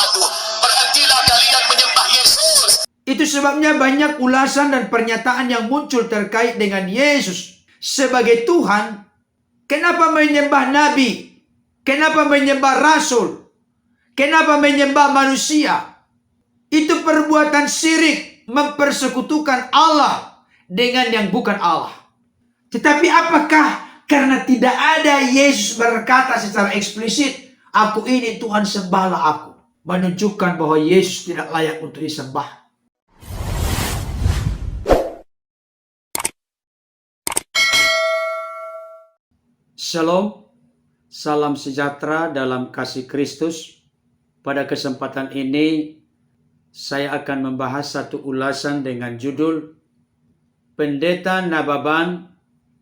sesuatu, berhentilah kalian menyembah Yesus. Itu sebabnya banyak ulasan dan pernyataan yang muncul terkait dengan Yesus sebagai Tuhan. Kenapa menyembah nabi? Kenapa menyembah rasul? Kenapa menyembah manusia? Itu perbuatan syirik, mempersekutukan Allah dengan yang bukan Allah. Tetapi apakah karena tidak ada Yesus berkata secara eksplisit, "Aku ini Tuhan, sembahlah aku," menunjukkan bahwa Yesus tidak layak untuk disembah? Shalom, salam sejahtera dalam kasih Kristus. Pada kesempatan ini, saya akan membahas satu ulasan dengan judul Pendeta Nababan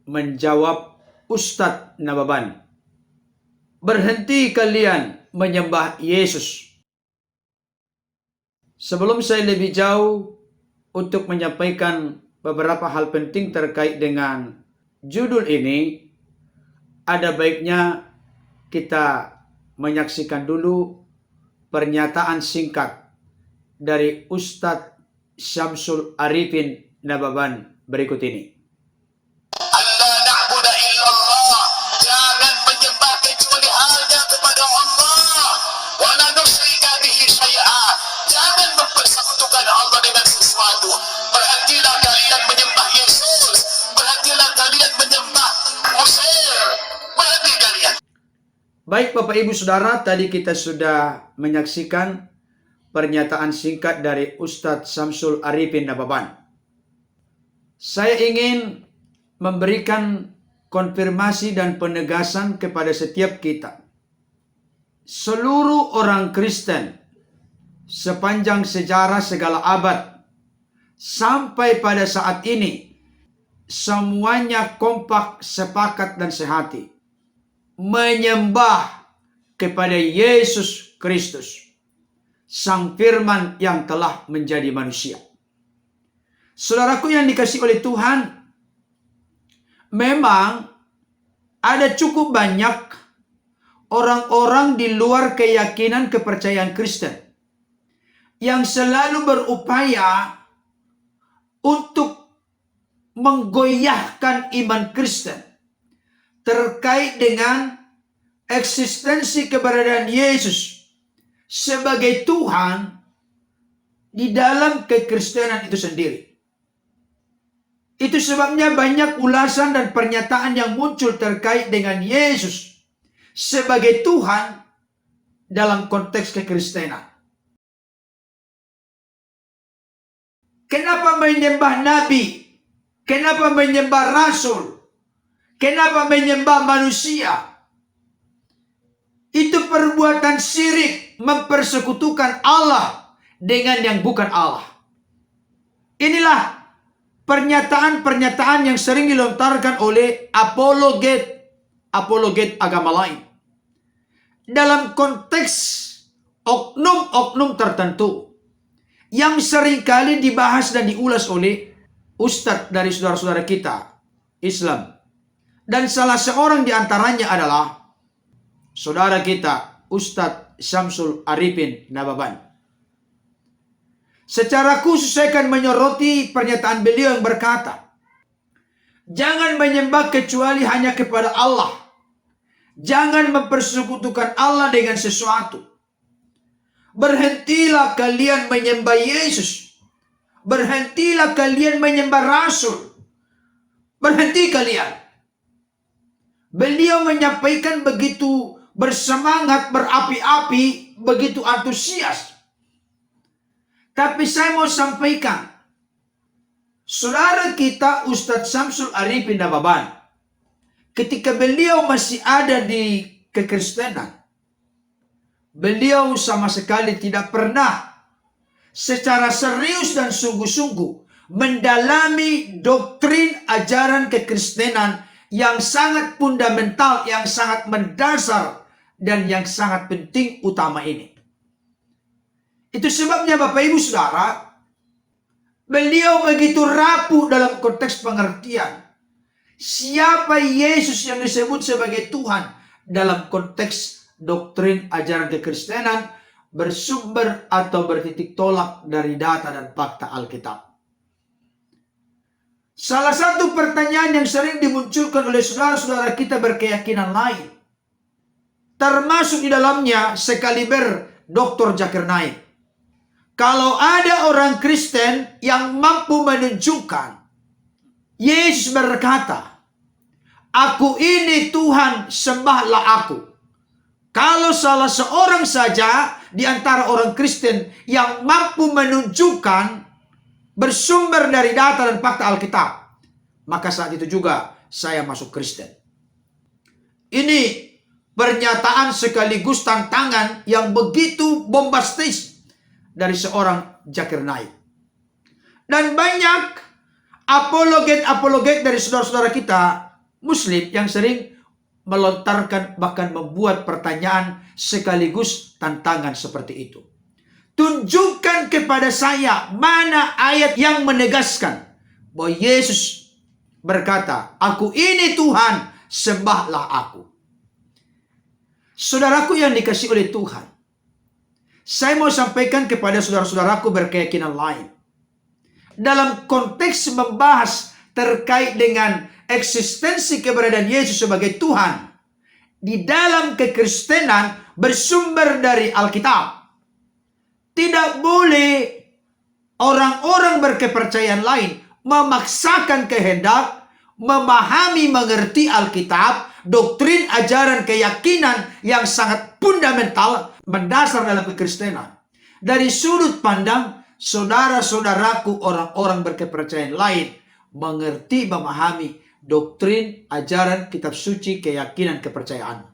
menjawab Ustadz Nababan. Berhenti kalian menyembah Yesus. Sebelum saya lebih jauh untuk menyampaikan beberapa hal penting terkait dengan judul ini, ada baiknya kita menyaksikan dulu pernyataan singkat dari Ustadz Syamsul Arifin Nababan berikut ini. Allah na'budu illallah, jangan menyembah kecuali hanya kepada Allah. Wa la nusyrika bihi syai'a, jangan mempersekutukan Allah dengan sesuatu. Berhentilah kalian menyembah Yesus, berhentilah kalian menyembah Uzair, berhenti kalian. Baik Bapak Ibu Saudara, tadi kita sudah menyaksikan pernyataan singkat dari Ustadz Syamsul Arifin Nababan. Saya ingin memberikan konfirmasi dan penegasan kepada setiap kita. Seluruh orang Kristen sepanjang sejarah segala abad sampai pada saat ini, semuanya kompak, sepakat dan sehati menyembah kepada Yesus Kristus, Sang Firman yang telah menjadi manusia. Saudaraku yang dikasihi oleh Tuhan, memang ada cukup banyak orang-orang di luar keyakinan kepercayaan Kristen yang selalu berupaya untuk menggoyahkan iman Kristen terkait dengan eksistensi keberadaan Yesus sebagai Tuhan di dalam kekristenan itu sendiri. Itu sebabnya banyak ulasan dan pernyataan yang muncul terkait dengan Yesus sebagai Tuhan dalam konteks kekristenan. Kenapa menyembah nabi? Kenapa menyembah rasul? Kenapa menyembah manusia? Itu perbuatan syirik, mempersekutukan Allah dengan yang bukan Allah. Inilah pernyataan-pernyataan yang sering dilontarkan oleh apologet agama lain dalam konteks oknum-oknum tertentu yang seringkali dibahas dan diulas oleh ustadz dari saudara-saudara kita Islam. Dan salah seorang di antaranya adalah saudara kita Ustadz Syamsul Arifin Nababan. Secara khusus saya akan menyoroti pernyataan beliau yang berkata, jangan menyembah kecuali hanya kepada Allah. Jangan mempersekutukan Allah dengan sesuatu. Berhentilah kalian menyembah Yesus. Berhentilah kalian menyembah Rasul. Berhenti kalian. Beliau menyampaikan begitu bersemangat, berapi-api, begitu antusias. Tapi saya mau sampaikan, saudara kita Ustadz Syamsul Arifin Nababan, ketika beliau masih ada di kekristenan, beliau sama sekali tidak pernah secara serius dan sungguh-sungguh mendalami doktrin ajaran kekristenan yang sangat fundamental, yang sangat mendasar, dan yang sangat penting utama ini. Itu sebabnya Bapak Ibu Saudara, beliau begitu rapuh dalam konteks pengertian siapa Yesus yang disebut sebagai Tuhan dalam konteks doktrin ajaran kekristenan bersumber atau bertitik tolak dari data dan fakta Alkitab. Salah satu pertanyaan yang sering dimunculkan oleh saudara-saudara kita berkeyakinan lain, termasuk di dalamnya sekaliber Dr. Zakir Naik. Kalau ada orang Kristen yang mampu menunjukkan Yesus berkata, "Aku ini Tuhan, sembahlah aku." Kalau salah seorang saja di antara orang Kristen yang mampu menunjukkan bersumber dari data dan fakta Alkitab, maka saat itu juga saya masuk Kristen. Ini pernyataan sekaligus tantangan yang begitu bombastis dari seorang Zakir Naik. Dan banyak apologet dari saudara-saudara kita Muslim yang sering melontarkan bahkan membuat pertanyaan sekaligus tantangan seperti itu. Tunjukkan kepada saya mana ayat yang menegaskan bahwa Yesus berkata, "Aku ini Tuhan, sembahlah aku." Saudaraku yang dikasihi oleh Tuhan, saya mau sampaikan kepada saudara-saudaraku berkeyakinan lain. Dalam konteks membahas terkait dengan eksistensi keberadaan Yesus sebagai Tuhan, di dalam kekristenan bersumber dari Alkitab. Tidak boleh orang-orang berkepercayaan lain memaksakan kehendak, memahami, mengerti Alkitab, doktrin, ajaran, keyakinan yang sangat fundamental, mendasar dalam kekristenan. Dari sudut pandang saudara-saudaraku orang-orang berkepercayaan lain, mengerti, memahami doktrin, ajaran, kitab suci, keyakinan, kepercayaan.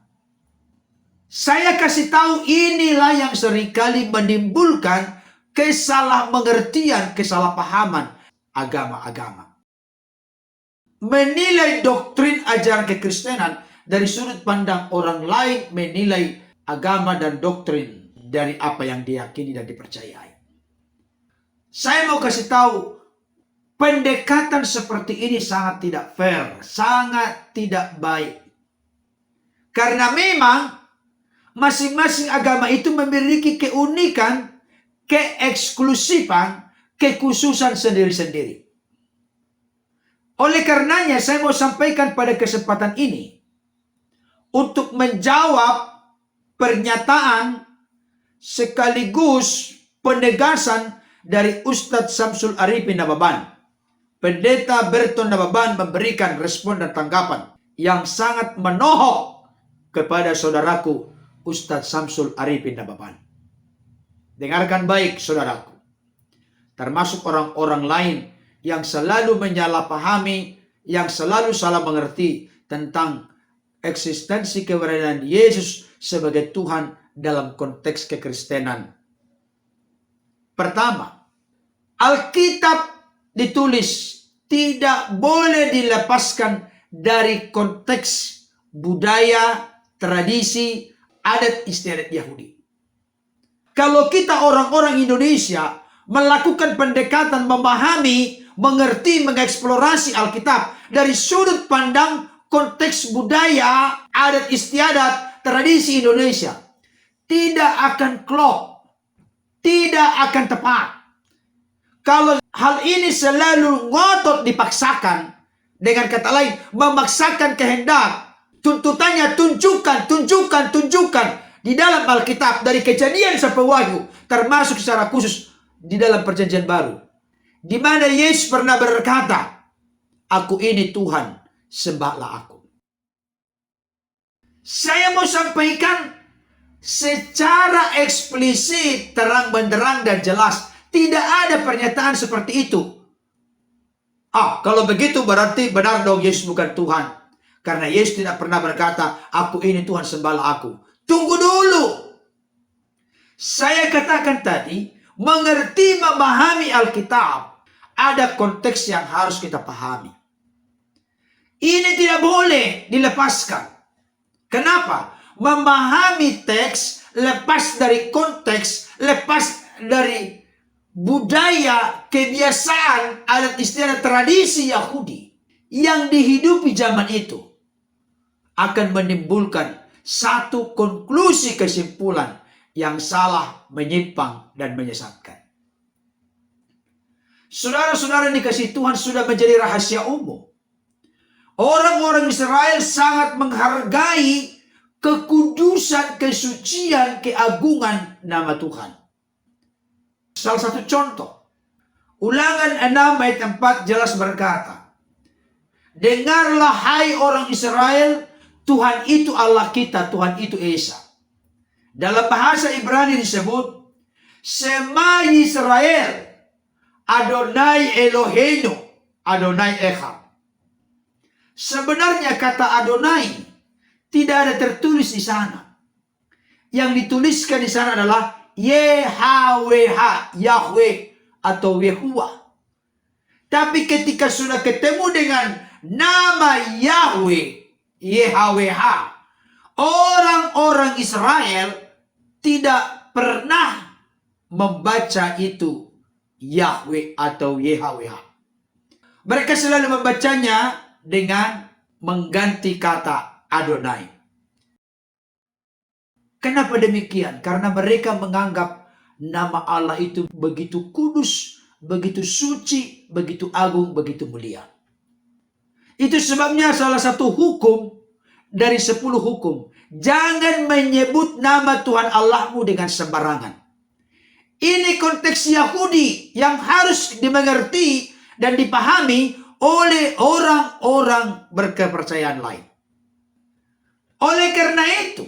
Saya kasih tahu inilah yang seringkali menimbulkan kesalahmengertian, kesalahpahaman agama-agama. Menilai doktrin ajaran kekristenan dari sudut pandang orang lain menilai agama dan doktrin dari apa yang diyakini dan dipercayai. Saya mau kasih tahu, pendekatan seperti ini sangat tidak fair, sangat tidak baik. Karena memang masing-masing agama itu memiliki keunikan, keeksklusifan, kekhususan sendiri-sendiri. Oleh karenanya saya mau sampaikan pada kesempatan ini untuk menjawab pernyataan sekaligus penegasan dari Ustadz Samsul Arifin Nababan. Pendeta Berton Nababan memberikan respon dan tanggapan yang sangat menohok kepada saudaraku Ustadz Samsul Arifin Nababan. Dengarkan baik saudaraku. Termasuk orang-orang lain yang selalu menyalahpahami, yang selalu salah mengerti tentang eksistensi keberadaan Yesus sebagai Tuhan dalam konteks kekristenan. Pertama, Alkitab ditulis tidak boleh dilepaskan dari konteks budaya, tradisi, adat istiadat Yahudi. Kalau kita orang-orang Indonesia melakukan pendekatan, memahami, mengerti, mengeksplorasi Alkitab dari sudut pandang konteks budaya, adat istiadat, tradisi Indonesia, tidak akan klop, tidak akan tepat. Kalau hal ini selalu ngotot dipaksakan, dengan kata lain, memaksakan kehendak, tuntutannya tunjukkan di dalam Alkitab dari Kejadian sampai Wahyu, termasuk secara khusus di dalam Perjanjian Baru, di mana Yesus pernah berkata, "Aku ini Tuhan, sembahlah aku." Saya mau sampaikan secara eksplisit, terang benderang dan jelas, tidak ada pernyataan seperti itu. Kalau begitu berarti benar dong Yesus bukan Tuhan. Karena Yesus tidak pernah berkata, "Aku ini Tuhan, sembahlah aku." Tunggu dulu. Saya katakan tadi, mengerti, memahami Alkitab, ada konteks yang harus kita pahami. Ini tidak boleh dilepaskan. Kenapa? Memahami teks, lepas dari konteks, lepas dari budaya, kebiasaan, adat istiadat, tradisi Yahudi yang dihidupi zaman itu, akan menimbulkan satu konklusi kesimpulan yang salah, menyimpang, dan menyesatkan. Saudara-saudara dikasihi Tuhan, sudah menjadi rahasia umum. Orang-orang Israel sangat menghargai kekudusan, kesucian, keagungan nama Tuhan. Salah satu contoh, Ulangan 6 ayat 4 jelas berkata, dengarlah hai orang Israel, Tuhan itu Allah kita, Tuhan itu Esa. Dalam bahasa Ibrani disebut, Shema Yisrael, Adonai Eloheinu, Adonai Echad. Sebenarnya kata Adonai tidak ada tertulis di sana. Yang dituliskan di sana adalah YHWH, Yahweh atau Yehuwa. Tapi ketika sudah ketemu dengan nama Yahweh, YHWH, orang-orang Israel tidak pernah membaca itu Yahweh atau YHWH. Mereka selalu membacanya dengan mengganti kata Adonai. Kenapa demikian? Karena mereka menganggap nama Allah itu begitu kudus, begitu suci, begitu agung, begitu mulia. Itu sebabnya salah satu hukum dari 10 hukum, jangan menyebut nama Tuhan Allahmu dengan sembarangan. Ini konteks Yahudi yang harus dimengerti dan dipahami oleh orang-orang berkepercayaan lain. Oleh karena itu,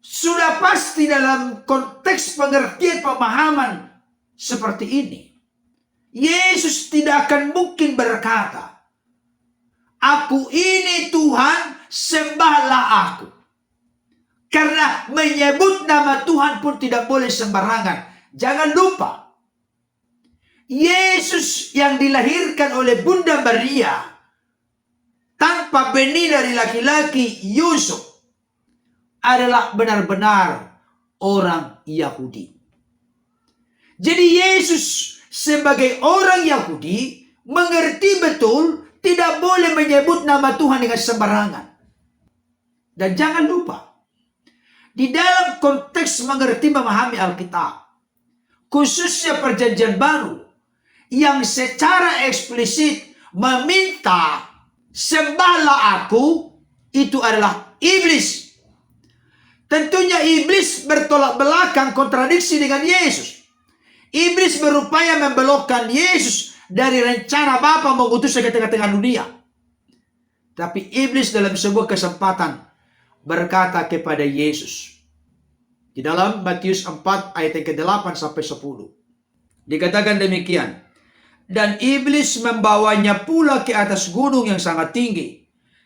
sudah pasti dalam konteks pengertian pemahaman seperti ini, Yesus tidak akan mungkin berkata, aku ini Tuhan, sembahlah aku. Karena menyebut nama Tuhan pun tidak boleh sembarangan. Jangan lupa, Yesus yang dilahirkan oleh Bunda Maria tanpa benih dari laki-laki Yusuf adalah benar-benar orang Yahudi. Jadi Yesus sebagai orang Yahudi mengerti betul tidak boleh menyebut nama Tuhan dengan sembarangan. Dan jangan lupa, di dalam konteks mengerti memahami Alkitab, khususnya Perjanjian Baru, yang secara eksplisit meminta sembahlah aku, itu adalah iblis. Tentunya iblis bertolak belakang, kontradiksi dengan Yesus. Iblis berupaya membelokkan Yesus dari rencana Bapa mengutusnya ke tengah-tengah dunia. Tapi iblis dalam sebuah kesempatan berkata kepada Yesus. Di dalam Matius 4 ayat yang ke-8 sampai 10. Dikatakan demikian. Dan iblis membawanya pula ke atas gunung yang sangat tinggi,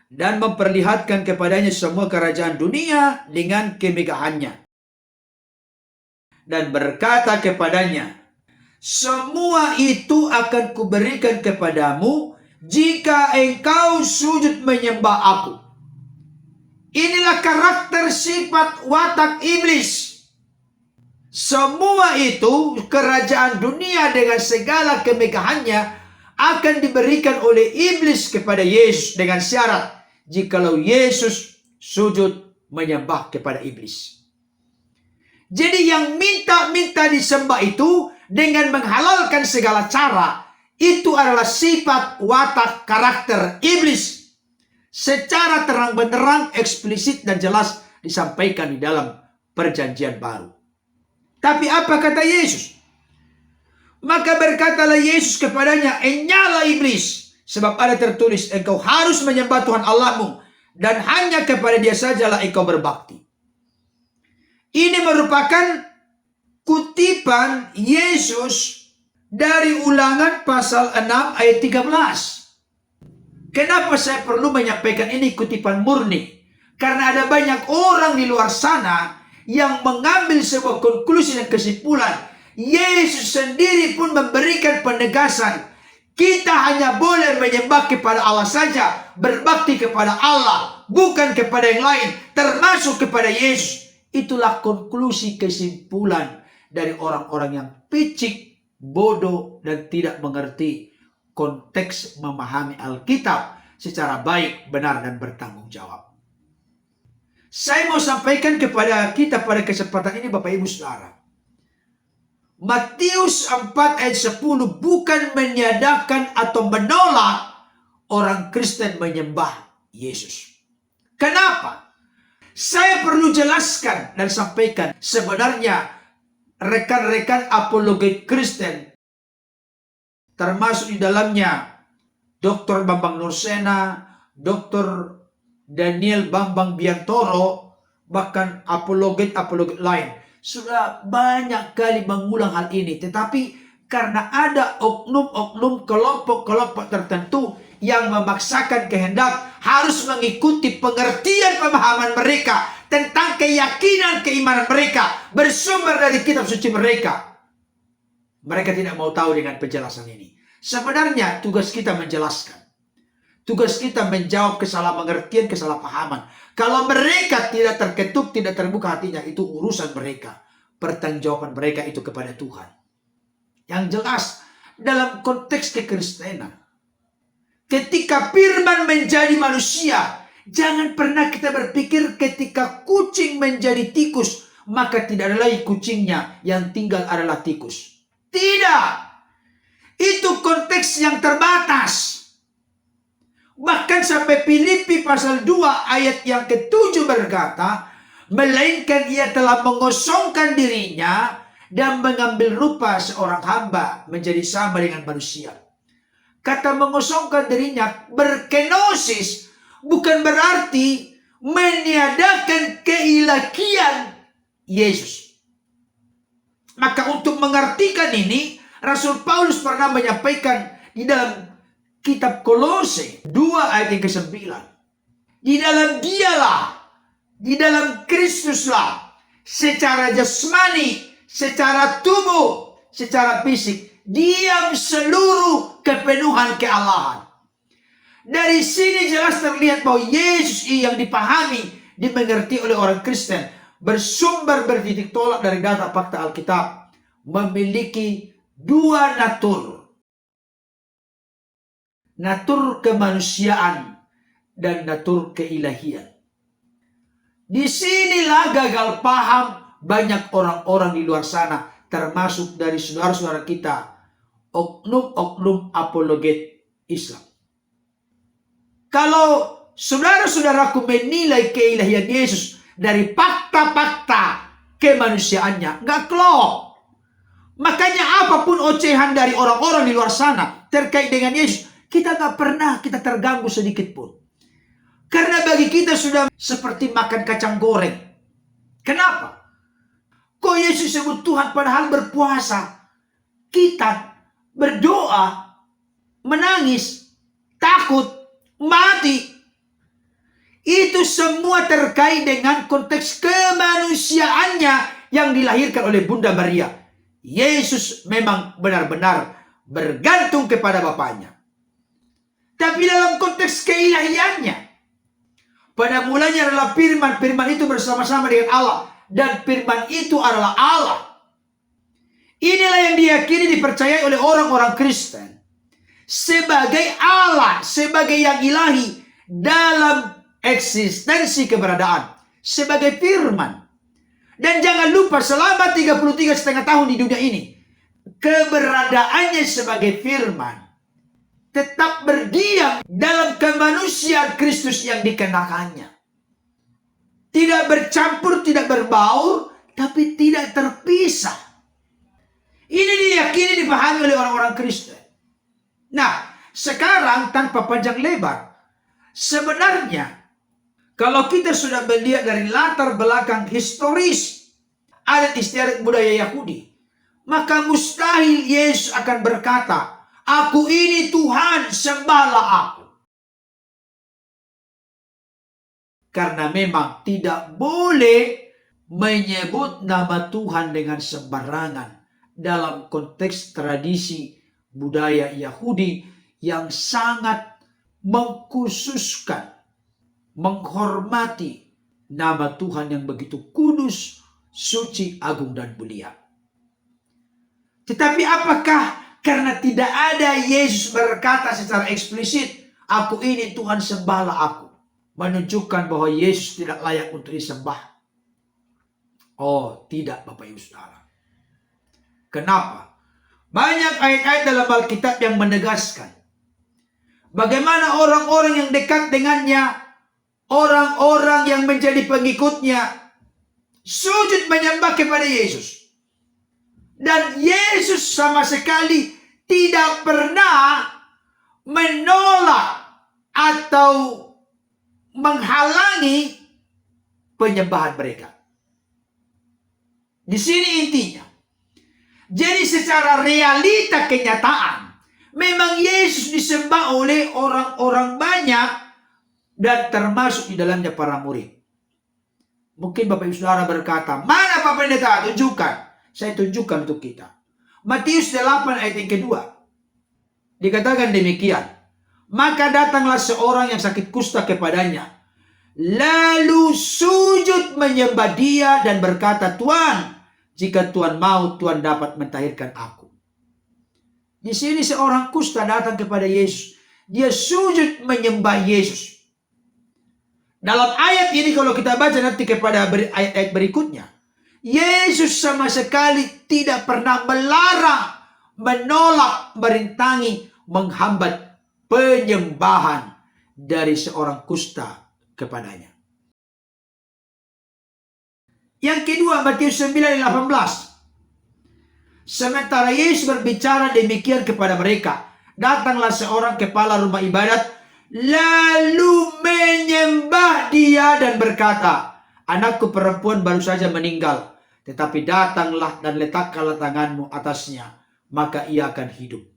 dan memperlihatkan kepadanya semua kerajaan dunia dengan kemegahannya. Dan berkata kepadanya, semua itu akan kuberikan kepadamu jika engkau sujud menyembah aku. Inilah karakter, sifat, watak iblis. Semua itu, kerajaan dunia dengan segala kemegahannya, akan diberikan oleh iblis kepada Yesus dengan syarat jikalau Yesus sujud menyembah kepada iblis. Jadi yang minta disembah itu dengan menghalalkan segala cara, itu adalah sifat, watak, karakter iblis. Secara terang-benderang, eksplisit dan jelas disampaikan di dalam Perjanjian Baru. Tapi apa kata Yesus? Maka berkatalah Yesus kepadanya, enyalah iblis, sebab ada tertulis, engkau harus menyembah Tuhan Allahmu, dan hanya kepada Dia sajalah engkau berbakti. Ini merupakan kutipan Yesus dari Ulangan pasal 6 ayat 13. Kenapa saya perlu menyampaikan ini kutipan murni? Karena ada banyak orang di luar sana yang mengambil sebuah konklusi dan kesimpulan. Yesus sendiri pun memberikan penegasan. Kita hanya boleh menyembah kepada Allah saja, berbakti kepada Allah, bukan kepada yang lain, termasuk kepada Yesus. Itulah konklusi kesimpulan dari orang-orang yang picik, bodoh, dan tidak mengerti konteks memahami Alkitab secara baik, benar, dan bertanggung jawab. Saya mau sampaikan kepada kita pada kesempatan ini Bapak Ibu Saudara. Matius 4 ayat 10 bukan meniadakan atau menolak orang Kristen menyembah Yesus. Kenapa? Saya perlu jelaskan dan sampaikan sebenarnya rekan-rekan apologet Kristen, termasuk di dalamnya Dr. Bambang Nursena, Dr. Daniel Bambang Biantoro, bahkan apologet-apologet lain, sudah banyak kali mengulang hal ini. Tetapi karena ada oknum-oknum kelompok-kelompok tertentu yang memaksakan kehendak harus mengikuti pengertian pemahaman mereka tentang keyakinan keimanan mereka bersumber dari kitab suci mereka. Mereka tidak mau tahu dengan penjelasan ini. Sebenarnya tugas kita menjelaskan. Tugas kita menjawab kesalahan-pengertian, kesalahpahaman. Kalau mereka tidak terketuk, tidak terbuka hatinya, itu urusan mereka. Pertanggungjawaban mereka itu kepada Tuhan. Yang jelas, dalam konteks kekristenan, ketika firman menjadi manusia, jangan pernah kita berpikir ketika kucing menjadi tikus, maka tidak ada lagi kucingnya, yang tinggal adalah tikus. Tidak. Itu konteks yang terbatas. Bahkan sampai Filipi pasal 2 ayat yang ke-7 berkata, melainkan ia telah mengosongkan dirinya dan mengambil rupa seorang hamba menjadi sama dengan manusia. Kata mengosongkan dirinya, berkenosis, bukan berarti meniadakan keilahian Yesus. Maka untuk mengartikan ini, Rasul Paulus pernah menyampaikan di dalam kitab Kolose 2 ayat yang ke-9. Di dalam dialah, di dalam Kristuslah, secara jasmani, secara tubuh, secara fisik, diam seluruh kepenuhan kealahan. Dari sini jelas terlihat bahwa Yesus yang dipahami, dimengerti oleh orang Kristen, bersumber bertitik tolak dari data fakta Alkitab, memiliki dua natur. Natur kemanusiaan dan natur keilahian. Disinilah gagal paham banyak orang-orang di luar sana, termasuk dari saudara-saudara kita, oknum-oknum apologet Islam. Kalau saudara-saudaraku menilai keilahian Yesus dari fakta-fakta kemanusiaannya, nggak klop. Makanya apapun ocehan dari orang-orang di luar sana terkait dengan Yesus, kita gak pernah kita terganggu sedikit pun. Karena bagi kita sudah seperti makan kacang goreng. Kenapa? Kok Yesus sebut Tuhan padahal berpuasa? Kita berdoa, menangis, takut, mati. Itu semua terkait dengan konteks kemanusiaannya yang dilahirkan oleh Bunda Maria. Yesus memang benar-benar bergantung kepada Bapaknya. Tapi dalam konteks keilahiannya, pada mulanya adalah firman. Firman itu bersama-sama dengan Allah. Dan firman itu adalah Allah. Inilah yang diyakini, dipercayai oleh orang-orang Kristen. Sebagai Allah, sebagai yang ilahi dalam eksistensi keberadaan. Sebagai firman. Dan jangan lupa selama 33,5 tahun di dunia ini, keberadaannya sebagai firman tetap berdiam dalam kemanusiaan Kristus yang dikenakannya. Tidak bercampur, tidak berbaur, tapi tidak terpisah. Ini diyakini, dipahami oleh orang-orang Kristen. Nah, sekarang tanpa panjang lebar, sebenarnya kalau kita sudah melihat dari latar belakang historis adat istiadat budaya Yahudi, maka mustahil Yesus akan berkata, aku ini Tuhan, sembahlah aku. Karena memang tidak boleh menyebut nama Tuhan dengan sembarangan dalam konteks tradisi budaya Yahudi yang sangat mengkhususkan, menghormati nama Tuhan yang begitu kudus, suci, agung, dan mulia. Tetapi apakah karena tidak ada Yesus berkata secara eksplisit, aku ini Tuhan, sembahlah aku, menunjukkan bahwa Yesus tidak layak untuk disembah? Oh, tidak Bapak Ibu Saudara. Kenapa? Banyak ayat-ayat dalam Alkitab yang menegaskan bagaimana orang-orang yang dekat dengannya, orang-orang yang menjadi pengikutnya, sujud menyembah kepada Yesus. Dan Yesus sama sekali tidak pernah menolak atau menghalangi penyembahan mereka. Di sini intinya. Jadi secara realita kenyataan, memang Yesus disembah oleh orang-orang banyak dan termasuk di dalamnya para murid. Mungkin Bapak Ibu Saudara berkata, mana Pak Pendeta? Tunjukkan. Saya tunjukkan untuk kita. Matius 8 ayat yang kedua. Dikatakan demikian. Maka datanglah seorang yang sakit kusta kepadanya. Lalu sujud menyembah dia dan berkata, Tuhan, jika Tuhan mau, Tuhan dapat mentahirkan aku. Di sini seorang kusta datang kepada Yesus. Dia sujud menyembah Yesus. Dalam ayat ini kalau kita baca nanti kepada ayat-ayat berikutnya, Yesus sama sekali tidak pernah melarang, menolak, merintangi, menghambat penyembahan dari seorang kusta kepadanya. Yang kedua, Matius 9:18. Sementara Yesus berbicara demikian kepada mereka, datanglah seorang kepala rumah ibadat, lalu menyembah dia dan berkata, anakku perempuan baru saja meninggal, tetapi datanglah dan letakkanlah tanganmu atasnya, maka ia akan hidup.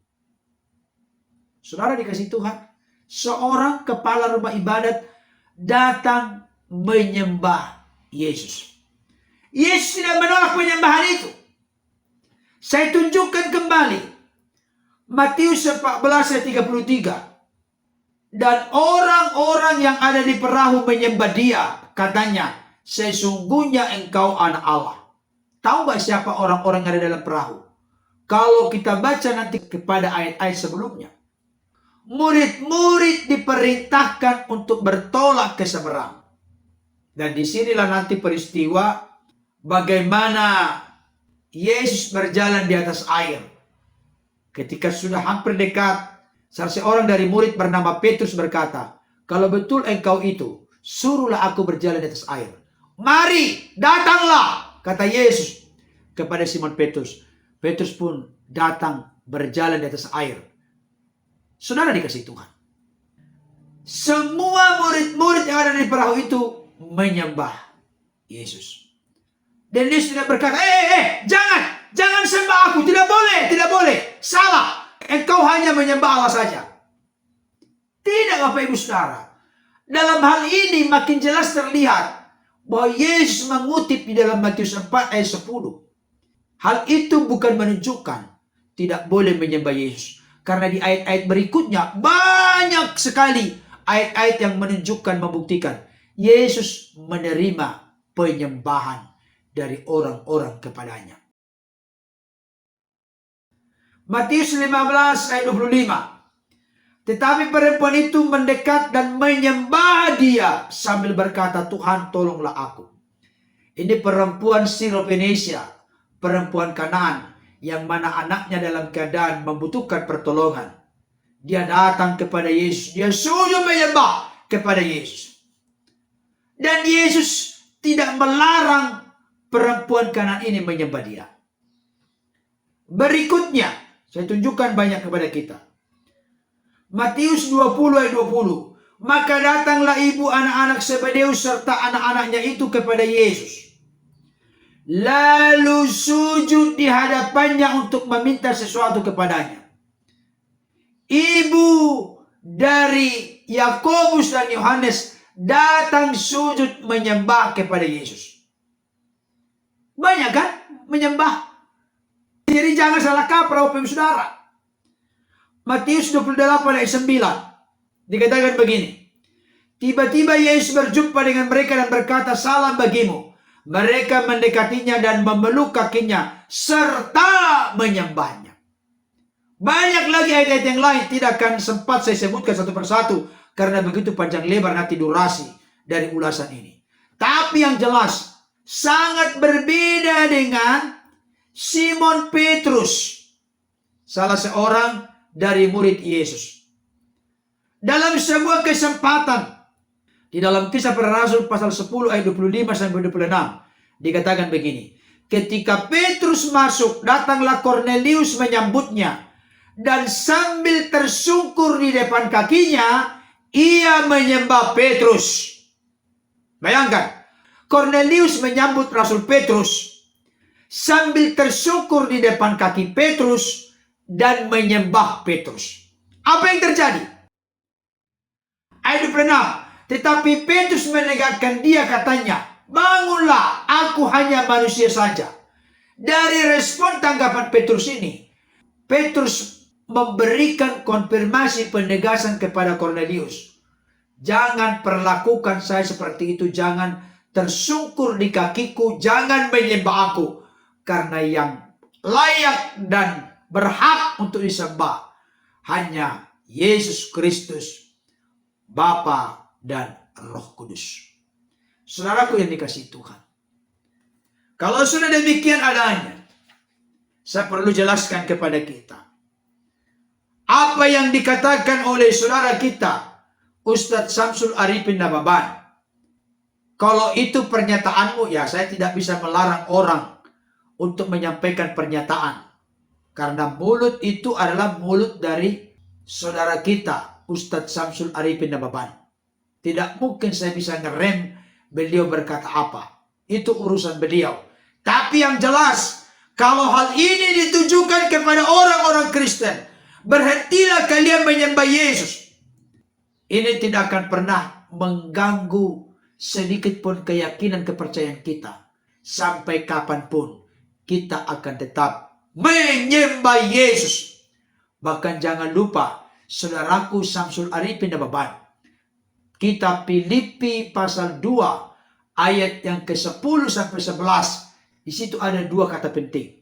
Saudara dikasih Tuhan, seorang kepala rumah ibadat datang menyembah Yesus. Yesus tidak menolak penyembahan itu. Saya tunjukkan kembali Matius 14 ayat 33. Dan orang-orang yang ada di perahu menyembah dia, katanya, sesungguhnya engkau anak Allah. Tahu gak siapa orang-orang yang ada dalam perahu? Kalau kita baca nanti kepada ayat-ayat sebelumnya, murid-murid diperintahkan untuk bertolak ke seberang. Dan disinilah nanti peristiwa bagaimana Yesus berjalan di atas air. Ketika sudah hampir dekat, salah seorang dari murid bernama Petrus berkata, kalau betul engkau itu, suruhlah aku berjalan di atas air. Mari, datanglah, kata Yesus kepada Simon Petrus. Petrus pun datang berjalan di atas air. Saudara dikasih Tuhan. Semua murid-murid yang ada di perahu itu menyembah Yesus. Dan Yesus tidak berkata, jangan sembah aku, tidak boleh, salah. Engkau hanya menyembah Allah saja. Tidak Bapak Ibu Saudara. Dalam hal ini makin jelas terlihat bahwa Yesus mengutip di dalam Matius 4 ayat 10. Hal itu bukan menunjukkan tidak boleh menyembah Yesus. Karena di ayat-ayat berikutnya banyak sekali ayat-ayat yang menunjukkan, membuktikan Yesus menerima penyembahan dari orang-orang kepadanya. Matius 15 ayat 25. Tetapi perempuan itu mendekat dan menyembah dia sambil berkata, Tuhan tolonglah aku. Ini perempuan Siro-Fenisia, perempuan Kanaan, yang mana anaknya dalam keadaan membutuhkan pertolongan. Dia datang kepada Yesus, dia sujud menyembah kepada Yesus. Dan Yesus tidak melarang perempuan Kanaan ini menyembah dia. Berikutnya, saya tunjukkan banyak kepada kita. Matius 20 ayat 20. Maka datanglah ibu anak-anak Zebedeus serta anak-anaknya itu kepada Yesus. Lalu sujud di hadapannya untuk meminta sesuatu kepadanya. Ibu dari Yakobus dan Yohanes datang sujud menyembah kepada Yesus. Banyak kan menyembah. Jadi jangan salah kaprah Bapak Ibu Saudara. Matius 28 ayat 9 dikatakan begini. Tiba-tiba Yesus berjumpa dengan mereka dan berkata, salam bagimu. Mereka mendekatinya dan memeluk kakinya serta menyembahnya. Banyak lagi ayat-ayat yang lain, tidak akan sempat saya sebutkan satu persatu karena begitu panjang lebar nanti durasi dari ulasan ini. Tapi yang jelas sangat berbeda dengan Simon Petrus, salah seorang dari murid Yesus. Dalam sebuah kesempatan di dalam Kisah Para Rasul pasal 10 ayat 25 sampai 26 dikatakan begini. Ketika Petrus masuk, datanglah Kornelius menyambutnya, dan sambil tersungkur di depan kakinya, ia menyembah Petrus. Bayangkan, Kornelius menyambut Rasul Petrus sambil tersungkur di depan kaki Petrus dan menyembah Petrus. Apa yang terjadi? Ayat 26. Tetapi Petrus menegakkan dia, katanya, bangunlah, aku hanya manusia saja. Dari respon tanggapan Petrus ini, Petrus memberikan konfirmasi penegasan kepada Kornelius. Jangan perlakukan saya seperti itu, jangan tersungkur di kakiku, jangan menyembah aku. Karena yang layak dan berhak untuk disembah hanya Yesus Kristus, Bapa dan Roh Kudus. Saudaraku yang dikasihi Tuhan, kalau sudah demikian adanya, saya perlu jelaskan kepada kita apa yang dikatakan oleh saudara kita Ustadz Syamsul Arifin Nababan. Kalau itu pernyataanmu, ya saya tidak bisa melarang orang untuk menyampaikan pernyataan, karena mulut itu adalah mulut dari saudara kita Ustadz Syamsul Arifin Nababan. Tidak mungkin saya bisa ngerem beliau berkata apa. Itu urusan beliau. Tapi yang jelas, kalau hal ini ditujukan kepada orang-orang Kristen, berhentilah kalian menyembah Yesus. Ini tidak akan pernah mengganggu sedikit pun keyakinan kepercayaan kita. Sampai kapanpun kita akan tetap menyembah Yesus. Bahkan jangan lupa, saudaraku Syamsul Arifin Nababan, Kitab Filipi pasal 2 ayat yang ke-10 sampai 11. Di situ ada dua kata penting.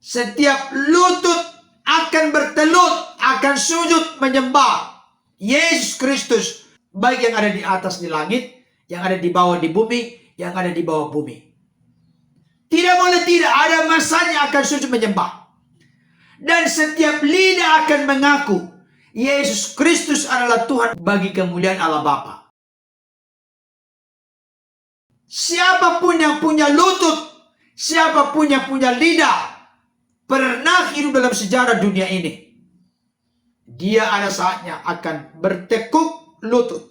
Setiap lutut akan bertelut, akan sujud menyembah Yesus Kristus, baik yang ada di atas di langit, yang ada di bawah di bumi, yang ada di bawah bumi. Tidak boleh tidak, ada masanya akan sujud menyembah. Dan setiap lidah akan mengaku Yesus Kristus adalah Tuhan bagi kemuliaan Allah Bapa. Siapapun yang punya lutut, siapapun yang punya lidah, pernah hidup dalam sejarah dunia ini, dia ada saatnya akan bertekuk lutut,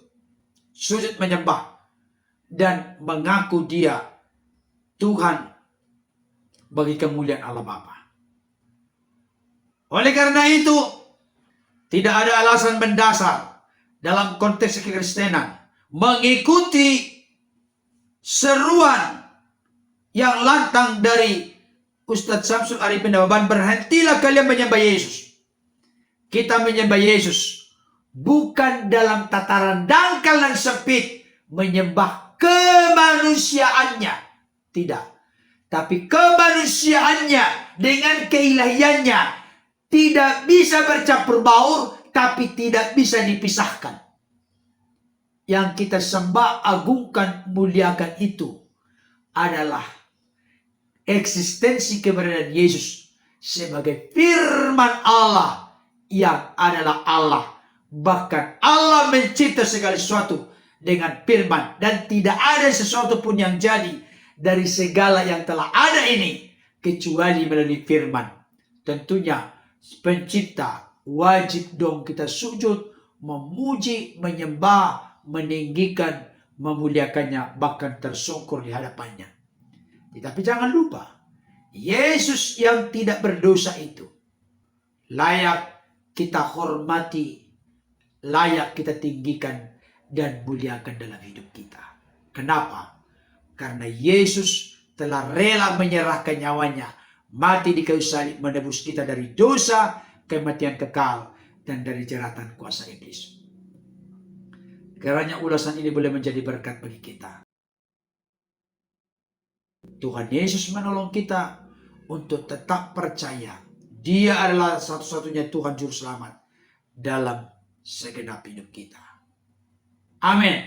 sujud menyembah, dan mengaku dia Tuhan bagi kemuliaan Allah Bapa. Oleh karena itu, tidak ada alasan mendasar dalam konteks kekristenan mengikuti seruan yang lantang dari Ustadz Syamsul Arifin Nababan, berhentilah kalian menyembah Yesus. Kita menyembah Yesus bukan dalam tataran dangkal dan sempit, menyembah kemanusiaannya. Tidak. Tapi kemanusiaannya dengan keilahiannya tidak bisa bercampur baur, tapi tidak bisa dipisahkan. Yang kita sembah, agungkan, muliakan itu adalah eksistensi keberadaan Yesus sebagai firman Allah yang adalah Allah. Bahkan Allah mencipta segala sesuatu dengan firman, dan tidak ada sesuatu pun yang jadi dari segala yang telah ada ini kecuali melalui firman. Tentunya pencipta wajib dong kita sujud, memuji, menyembah, meninggikan, memuliakannya, bahkan tersungkur di hadapannya. Tetapi jangan lupa, Yesus yang tidak berdosa itu layak kita hormati, layak kita tinggikan dan muliakan dalam hidup kita. Kenapa? Karena Yesus telah rela menyerahkan nyawanya, mati di kayu salib, menebus kita dari dosa, kematian kekal, dan dari jeratan kuasa iblis. Kiranya ulasan ini boleh menjadi berkat bagi kita. Tuhan Yesus menolong kita untuk tetap percaya Dia adalah satu-satunya Tuhan Juru Selamat dalam segenap hidup kita. Amin.